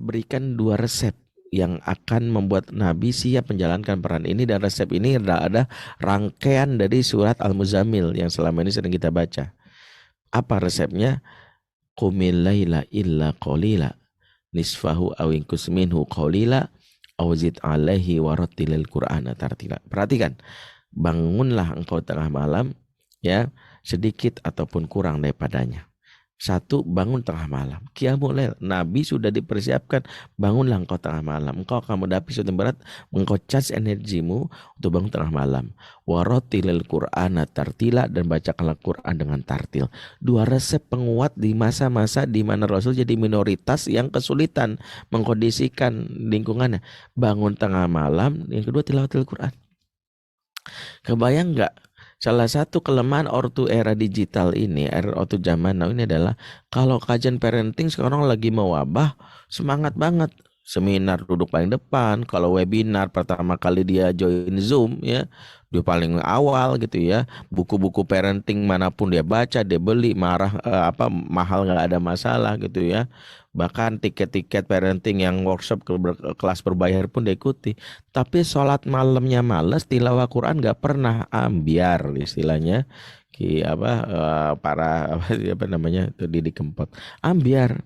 berikan 2 resep yang akan membuat Nabi siap menjalankan peran ini, dan resep ini ada rangkaian dari surat Al-Muzammil yang selama ini sering kita baca. Apa resepnya? Qumil laila illa qalila nisfahu aw inqus minhu qalila aw zid alaihi warattilil qur'ana tartila. Perhatikan, bangunlah engkau tengah malam, ya, sedikit ataupun kurang daripadanya. Satu, bangun tengah malam. Qiyamul lail. Nabi sudah dipersiapkan. Bangunlah engkau tengah malam. Engkau akan menghadapi sesuatu yang berat. Engkau charge energimu untuk bangun tengah malam. Warotilil Qur'ana tartila, dan bacakanlah Quran dengan tartil. 2 resep penguat di masa-masa di mana Rasul jadi minoritas yang kesulitan mengkondisikan lingkungannya. Bangun tengah malam. Yang kedua, tilawatil Quran. Kebayang nggak? Salah satu kelemahan ortu era digital ini, era ortu zaman now ini adalah kalau kajian parenting sekarang lagi mewabah, semangat banget. Seminar duduk paling depan, kalau webinar pertama kali dia join Zoom, ya, dia paling awal gitu ya. Buku-buku parenting manapun dia baca, dia beli, mahal nggak ada masalah gitu ya. Bahkan tiket-tiket parenting yang workshop kelas berbayar pun dia ikuti. Tapi sholat malamnya males, tilawah Quran nggak pernah, ambiar istilahnya. Para apa namanya itu Didi Kempot, ambiar.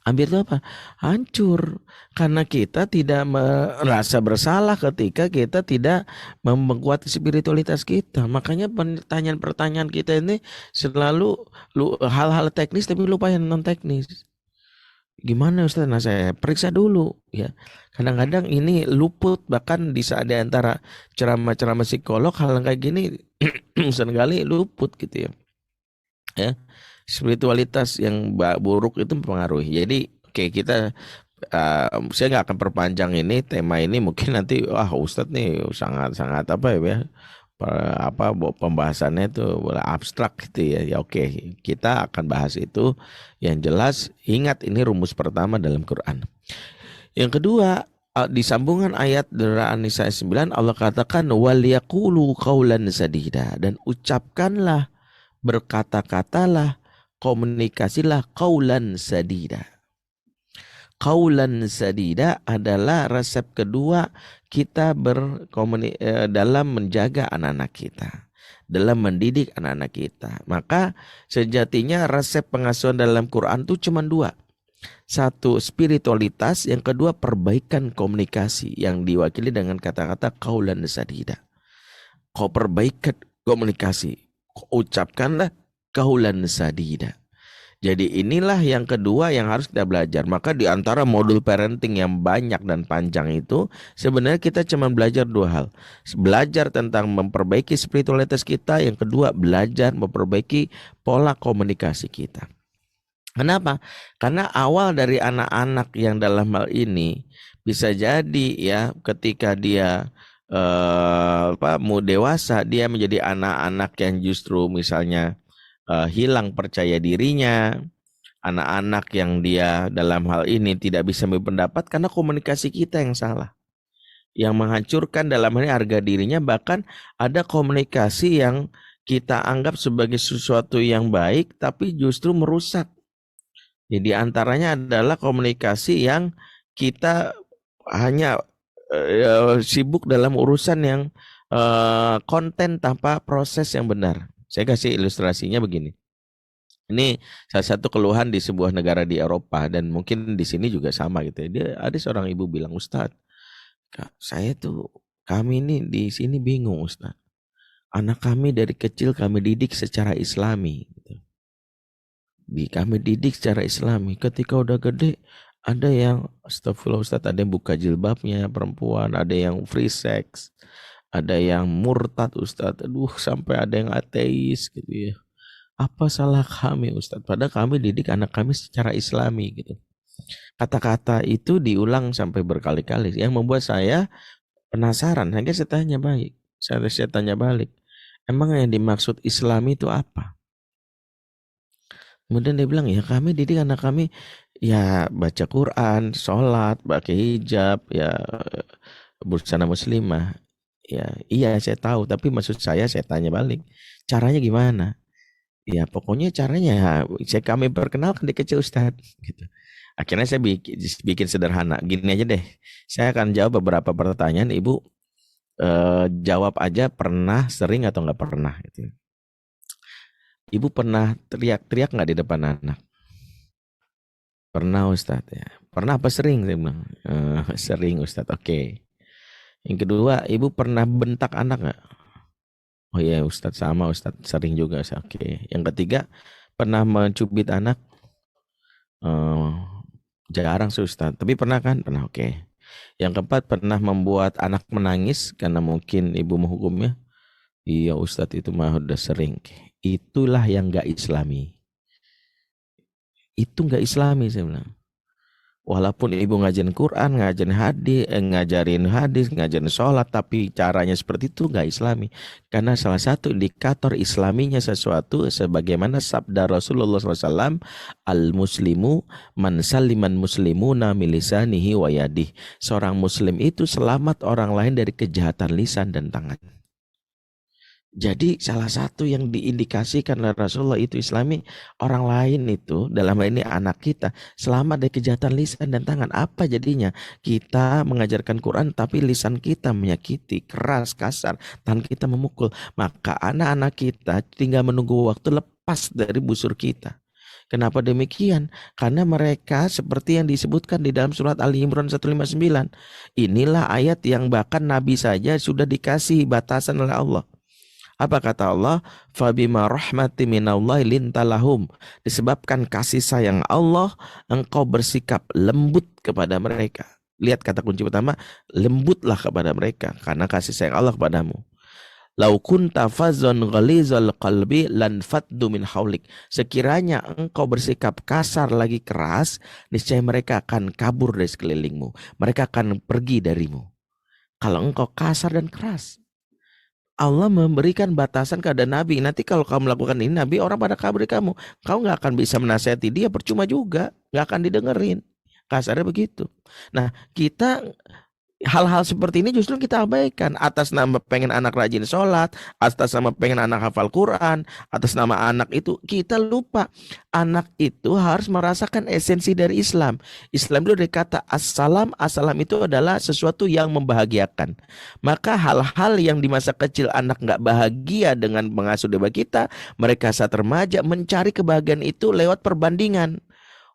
Ambiar itu apa? Hancur. Karena kita tidak merasa bersalah ketika kita tidak memperkuat spiritualitas kita. Makanya pertanyaan-pertanyaan kita ini selalu hal-hal teknis tapi lupa yang non teknis. Gimana Ustaz? Nah, saya periksa dulu ya. Kadang-kadang ini luput, bahkan di saat di antara ceramah-ceramah psikolog hal kayak gini seringkali luput gitu ya. Ya, spiritualitas yang buruk itu mempengaruhi. Jadi oke, saya nggak akan perpanjang ini tema ini, mungkin nanti Ustadz nih sangat-sangat pembahasannya itu abstrak gitu ya. Ya oke, kita akan bahas itu. Yang jelas ingat, ini rumus pertama dalam Quran. Yang kedua, di sambungan ayat dari An-Nisa 9, Allah katakan waliyaqulu qaulan sadida, dan ucapkanlah, berkata-katalah, komunikasilah qaulan sadida. Qaulan sadida adalah resep kedua kita dalam menjaga anak-anak kita, dalam mendidik anak-anak kita. Maka sejatinya resep pengasuhan dalam Quran itu cuma 2. Satu, spiritualitas. Yang kedua, perbaikan komunikasi yang diwakili dengan kata-kata qaulan sadida. Kau perbaikan komunikasi, ucapkanlah qaulan sadida. Jadi inilah yang kedua yang harus kita belajar. Maka di antara modul parenting yang banyak dan panjang itu, sebenarnya kita cuma belajar 2 hal. Belajar tentang memperbaiki spiritualitas kita. Yang kedua, belajar memperbaiki pola komunikasi kita. Kenapa? Karena awal dari anak-anak yang dalam hal ini bisa jadi ya, ketika dia mau dewasa, dia menjadi anak-anak yang justru misalnya hilang percaya dirinya, anak-anak yang dia dalam hal ini tidak bisa berpendapat karena komunikasi kita yang salah, yang menghancurkan dalam hal ini harga dirinya. Bahkan ada komunikasi yang kita anggap sebagai sesuatu yang baik tapi justru merusak. Jadi antaranya adalah komunikasi yang kita hanya sibuk dalam urusan yang konten tanpa proses yang benar. Saya kasih ilustrasinya begini. Ini salah satu keluhan di sebuah negara di Eropa, dan mungkin di sini juga sama gitu ya. Dia ada seorang ibu bilang, Ustadz, kami ini di sini bingung Ustadz. Anak kami dari kecil kami didik secara Islami. Gitu. Kami didik secara Islami. Ketika udah gede, ada yang astagfirullah Ustadz, ada yang buka jilbabnya perempuan, ada yang free sex, ada yang murtad Ustadz, sampai ada yang ateis gitu ya. Apa salah kami Ustadz? Padahal kami didik anak kami secara Islami gitu. Kata-kata itu diulang sampai berkali-kali, yang membuat saya penasaran. Akhirnya saya tanya balik, emang yang dimaksud Islami itu apa? Kemudian dia bilang, ya kami didik anak kami ya baca Quran, sholat, pakai hijab, ya busana muslimah. Ya iya saya tahu, tapi maksud saya tanya balik, caranya gimana? Ya pokoknya caranya kami perkenalkan dia kecil Ustadz gitu. Akhirnya saya bikin sederhana. Gini aja deh. Saya akan jawab beberapa pertanyaan. Ibu jawab aja pernah, sering atau nggak pernah gitu. Ibu pernah teriak-teriak nggak di depan anak? Pernah Ustadz ya. Pernah apa sering? Saya bilang. Sering Ustadz. Oke. Yang kedua, ibu pernah bentak anak nggak? Oh iya Ustadz, sama Ustadz, sering juga. Oke. Yang ketiga, pernah mencubit anak? Eh, Jarang sih Ustadz. Tapi pernah kan? Pernah. Oke. Yang keempat, pernah membuat anak menangis karena mungkin ibu menghukumnya? Iya Ustadz, itu mah udah sering. Itulah yang gak islami. Itu gak islami saya bilang. Walaupun ibu ngajarin Quran, ngajarin hadis, ngajarin sholat, tapi caranya seperti itu nggak Islami. Karena salah satu indikator Islaminya sesuatu, sebagaimana sabda Rasulullah SAW, al-muslimu man saliman muslimuna milisanihi wa yadih. Seorang muslim itu selamat orang lain dari kejahatan lisan dan tangan. Jadi salah satu yang diindikasikan oleh Rasulullah itu Islami, orang lain itu dalam hal ini anak kita selamat dari kejahatan lisan dan tangan. Apa jadinya? Kita mengajarkan Quran tapi lisan kita menyakiti, keras, kasar, tangan kita memukul. Maka anak-anak kita tinggal menunggu waktu lepas dari busur kita. Kenapa demikian? Karena mereka seperti yang disebutkan di dalam surat Ali Imran 159. Inilah ayat yang bahkan Nabi saja sudah dikasih batasan oleh Allah. Apa kata Allah? Fabima rahmati minallahi lintalahum. Disebabkan kasih sayang Allah, engkau bersikap lembut kepada mereka. Lihat kata kunci pertama, lembutlah kepada mereka karena kasih sayang Allah kepadamu. Lau kunta fazzan ghalizal qalbi lan faddu min haulik. Sekiranya engkau bersikap kasar lagi keras, niscaya mereka akan kabur dari sekelilingmu. Mereka akan pergi darimu. Kalau engkau kasar dan keras, Allah memberikan batasan kepada Nabi. Nanti kalau kamu melakukan ini, Nabi orang pada kabur kamu. Kau nggak akan bisa menasihati dia, percuma juga. Nggak akan didengerin. Kasarnya begitu. Nah, kita hal-hal seperti ini justru kita abaikan atas nama pengen anak rajin sholat, atas nama pengen anak hafal Quran, atas nama anak itu kita lupa anak itu harus merasakan esensi dari Islam. Islam itu dari kata assalam, assalam itu adalah sesuatu yang membahagiakan. Maka hal-hal yang di masa kecil anak nggak bahagia dengan mengasuh dewa kita, mereka saat remaja mencari kebahagiaan itu lewat perbandingan.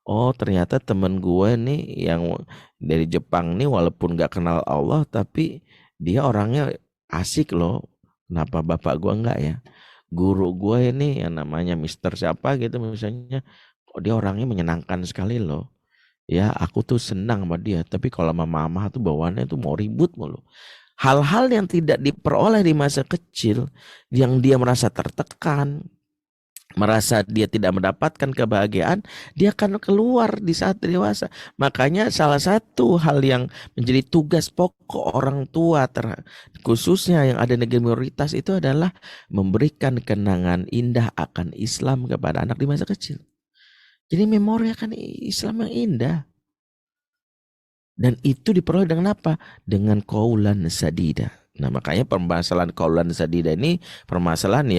Oh ternyata temen gue nih yang dari Jepang nih walaupun gak kenal Allah tapi dia orangnya asik loh. Kenapa bapak gue enggak ya? Guru gue ini yang namanya Mister siapa gitu misalnya. Kok dia orangnya menyenangkan sekali loh. Ya aku tuh senang sama dia. Tapi kalau sama mama tuh bawaannya tuh mau ribut mulu. Hal-hal yang tidak diperoleh di masa kecil. Yang dia merasa tertekan, merasa dia tidak mendapatkan kebahagiaan, dia akan keluar di saat dewasa. Makanya salah satu hal yang menjadi tugas pokok orang tua, khususnya yang ada negeri minoritas itu adalah memberikan kenangan indah akan Islam kepada anak di masa kecil. Jadi memori akan Islam yang indah. Dan itu diperoleh dengan apa? Dengan qaulan sadida. Nah makanya permasalahan qaulan sadida ini permasalahan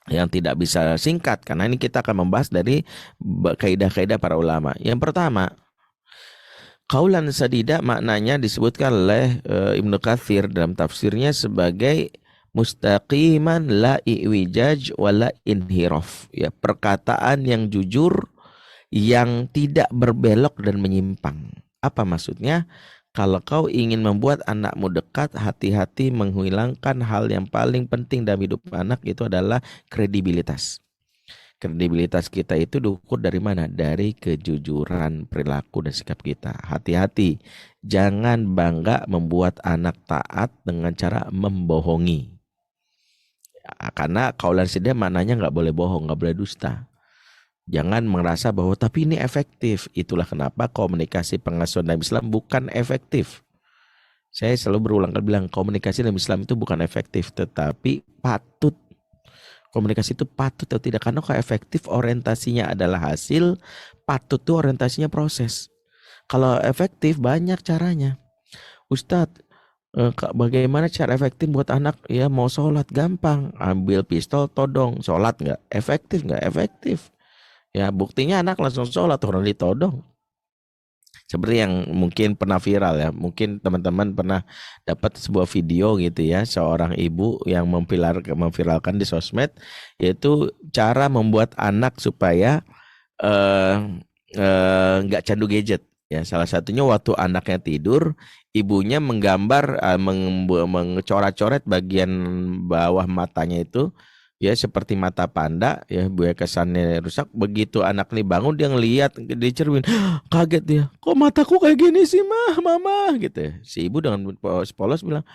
yang tidak bisa singkat karena ini kita akan membahas dari kaidah-kaidah para ulama. Yang pertama, qaulan sadida maknanya disebutkan oleh Ibnu Katsir dalam tafsirnya sebagai mustaqiman la iwijaj wala inhiraf, ya, perkataan yang jujur yang tidak berbelok dan menyimpang. Apa maksudnya? Kalau kau ingin membuat anakmu dekat, hati-hati menghilangkan hal yang paling penting dalam hidup anak, itu adalah kredibilitas. Kredibilitas kita itu diukur dari mana? Dari kejujuran perilaku dan sikap kita. Hati-hati, jangan bangga membuat anak taat dengan cara membohongi. Karena qaulan sadida maknanya nggak boleh bohong, nggak boleh dusta. Jangan merasa bahwa tapi ini efektif. Itulah kenapa komunikasi pengasuhan dalam Islam bukan efektif. Saya selalu berulang kali bilang komunikasi dalam Islam itu bukan efektif, tetapi patut. Komunikasi itu patut atau tidak. Karena kalau efektif orientasinya adalah hasil, patut itu orientasinya proses. Kalau efektif banyak caranya. Ustadz, Bagaimana cara efektif buat anak ya mau sholat gampang, ambil pistol todong, sholat nggak efektif, nggak efektif. Ya buktinya anak langsung sholat orang ditodong. Seperti yang mungkin pernah viral ya, mungkin teman-teman pernah dapat sebuah video gitu ya, seorang ibu yang memviralkan di sosmed, yaitu cara membuat anak supaya eh nggak candu gadget. Ya, salah satunya waktu anaknya tidur, ibunya menggambar, mencoret-coret bagian bawah matanya itu, ya seperti mata panda, ya buaya kesannya rusak. Begitu anak nih bangun dia ngelihat di cermin, kaget dia, kok mataku kayak gini sih mama gitu ya. Si ibu dengan polos bilang,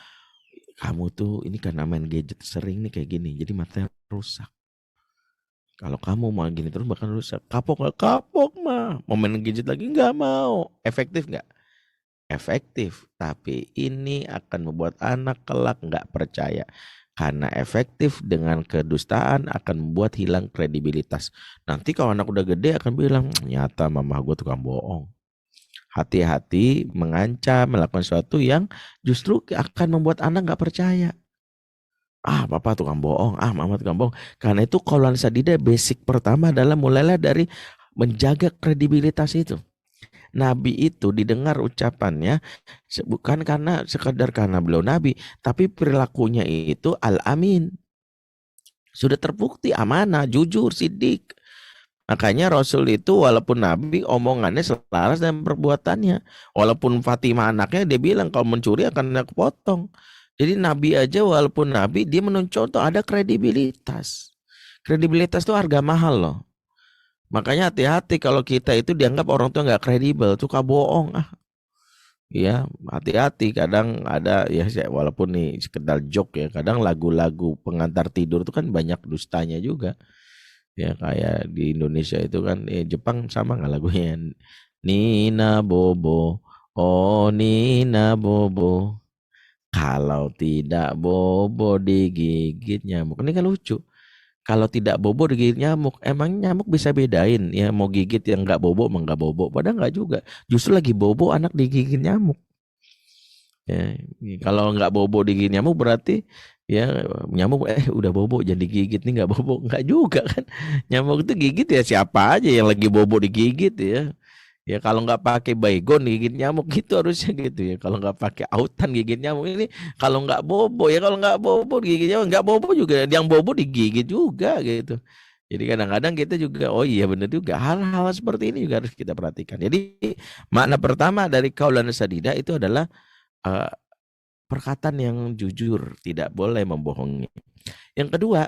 kamu tuh ini karena main gadget sering nih kayak gini, jadi matanya rusak. Kalau kamu mau gini terus bakal rusak. Kapok nggak? Kapok mah. Mau main gadget lagi nggak mau. Efektif nggak? Efektif. Tapi ini akan membuat anak kelak nggak percaya. Karena efektif dengan kedustaan akan membuat hilang kredibilitas. Nanti kalau anak udah gede akan bilang, nyata mama gue tukang bohong. Hati-hati mengancam, melakukan sesuatu yang justru akan membuat anak nggak percaya. Papa tukang bohong, mama tukang bohong. Karena itu kaulan sadida basic pertama adalah mulailah dari menjaga kredibilitas itu. Nabi itu didengar ucapannya bukan karena sekadar karena beliau nabi, tapi perilakunya itu al-amin. Sudah terbukti amanah, jujur, sidik. Makanya Rasul itu walaupun nabi omongannya selaras dengan perbuatannya. Walaupun Fatimah anaknya dia bilang kalau mencuri akan aku potong. Jadi nabi aja walaupun nabi dia mencontoh ada kredibilitas. Kredibilitas itu harga mahal loh. Makanya hati-hati kalau kita itu dianggap orang tua nggak kredibel, suka bohong. Ya hati-hati kadang ada ya walaupun nih sekedar joke ya, kadang lagu-lagu pengantar tidur itu kan banyak dustanya juga. Ya kayak di Indonesia itu kan Jepang sama nggak lagunya Nina Bobo, oh Nina Bobo, kalau tidak bobo digigit nyamuk. Ini kan lucu, kalau tidak bobo digigit nyamuk, emang nyamuk bisa bedain ya mau gigit yang nggak bobo emang nggak bobo, padahal nggak juga, justru lagi bobo anak digigit nyamuk. Ya, kalau nggak bobo digigit nyamuk berarti ya nyamuk udah bobo jadi digigit nih nggak bobo, nggak juga kan. Nyamuk itu gigit ya siapa aja yang lagi bobo digigit ya. Ya kalau nggak pakai baygon gigit nyamuk gitu harusnya gitu ya. Kalau nggak pakai autan gigit nyamuk ini, kalau nggak bobo ya, kalau nggak bobo gigit nyamuk, nggak bobo juga yang bobo digigit juga gitu. Jadi kadang-kadang kita juga oh iya benar juga, hal-hal seperti ini juga harus kita perhatikan. Jadi makna pertama dari kaulan sadida itu adalah eh, perkataan yang jujur, tidak boleh membohongi. Yang kedua,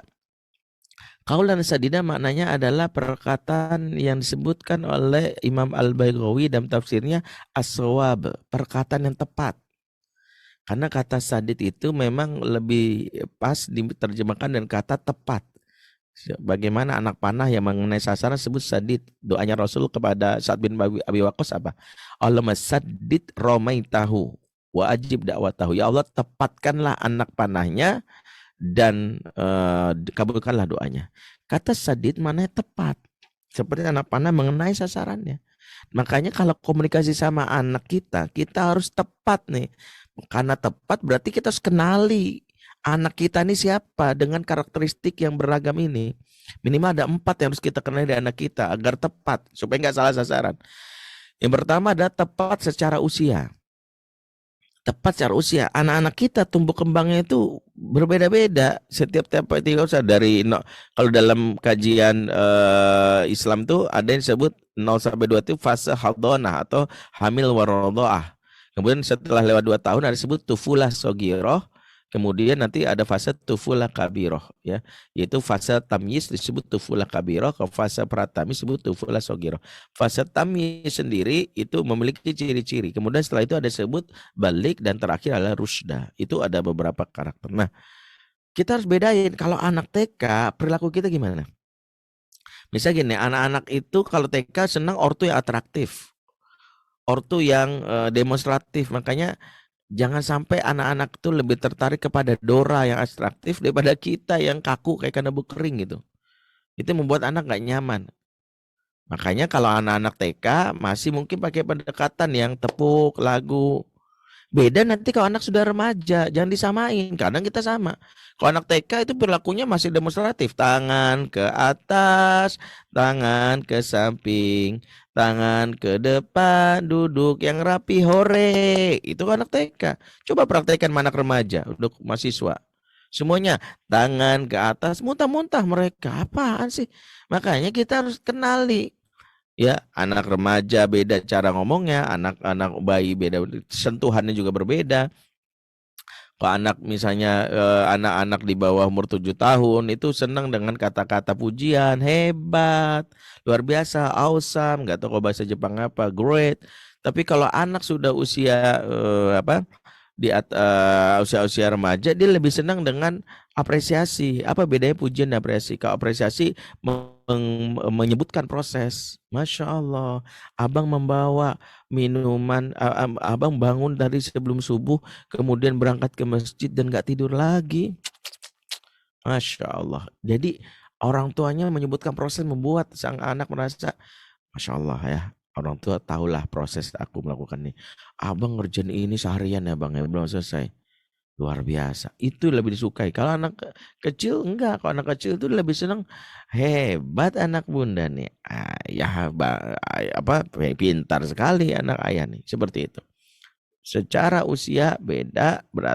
kaulan sadida maknanya adalah perkataan yang disebutkan oleh Imam Al-Baghawi dalam tafsirnya as-shawab, perkataan yang tepat. Karena kata sadid itu memang lebih pas diterjemahkan dengan kata tepat. Bagaimana anak panah yang mengenai sasaran sebut sadid. Doanya Rasul kepada Sa'ad bin Abi Waqqas apa? Allahumma saddid romaitahu wa ajib dakwatahu. Ya Allah, tepatkanlah anak panahnya dan kabulkanlah doanya. Kata sadid mana tepat. Seperti anak panah mengenai sasarannya. Makanya kalau komunikasi sama anak kita, kita harus tepat nih. Karena tepat berarti kita harus kenali anak kita ini siapa dengan karakteristik yang beragam ini. Minimal ada 4 yang harus kita kenali dari anak kita agar tepat, supaya nggak salah sasaran. Yang pertama adalah tepat secara usia. Tepat secara usia. Anak-anak kita tumbuh kembangnya itu berbeda-beda. Setiap usia dari kalau dalam kajian Islam tuh ada yang disebut 0 sampai 2 itu fase haldonah atau hamil warodhoah. Kemudian setelah lewat 2 tahun ada disebut tufulah sogiroh. Kemudian nanti ada fase tufulah kabiroh, ya, yaitu fase tamyiz disebut tufulah kabiroh, ke fase pratami disebut tufulah sogiroh. Fase tamyiz sendiri itu memiliki ciri-ciri. Kemudian setelah itu ada disebut balik dan terakhir adalah rusda. Itu ada beberapa karakter. Nah, kita harus bedain kalau anak TK perilaku kita gimana. Misalnya gini, anak-anak itu kalau TK senang ortu yang atraktif, ortu yang demonstratif. Makanya jangan sampai anak-anak itu lebih tertarik kepada Dora yang atraktif daripada kita yang kaku kayak kanabu kering gitu. Itu membuat anak nggak nyaman. Makanya kalau anak-anak TK masih mungkin pakai pendekatan yang tepuk lagu. Beda nanti kalau anak sudah remaja, jangan disamain. Kadang kita sama. Kalau anak TK itu perilakunya masih demonstratif, tangan ke atas, tangan ke samping, tangan ke depan, duduk yang rapi, hore. Itu kan anak TK. Coba praktekkan sama anak remaja, untuk mahasiswa. Semuanya tangan ke atas, muntah-muntah mereka. Apaan sih? Makanya kita harus kenali. Ya, anak remaja beda cara ngomongnya, anak-anak bayi beda, sentuhannya juga berbeda. Kalau anak misalnya anak-anak di bawah umur 7 tahun itu senang dengan kata-kata pujian, hebat, luar biasa, awesome, nggak tahu kalau bahasa Jepang apa, great. Tapi kalau anak sudah usia usia-usia remaja, dia lebih senang dengan apresiasi. Apa bedanya pujian dan apresiasi? Kalau apresiasi menyebutkan proses. Masya Allah, abang membawa minuman, abang bangun dari sebelum subuh, kemudian berangkat ke masjid dan gak tidur lagi. Masya Allah. Jadi orang tuanya menyebutkan proses, membuat sang anak merasa, Masya Allah ya, orang tua tahulah proses aku melakukan ini. Abang ngerjain ini seharian ya bang, ya belum selesai. Luar biasa. Itu lebih disukai. Kalau anak kecil enggak. Kalau anak kecil itu lebih senang, hebat anak bunda nih. Ayah pintar sekali anak ayah nih. Seperti itu. Secara usia beda, berarti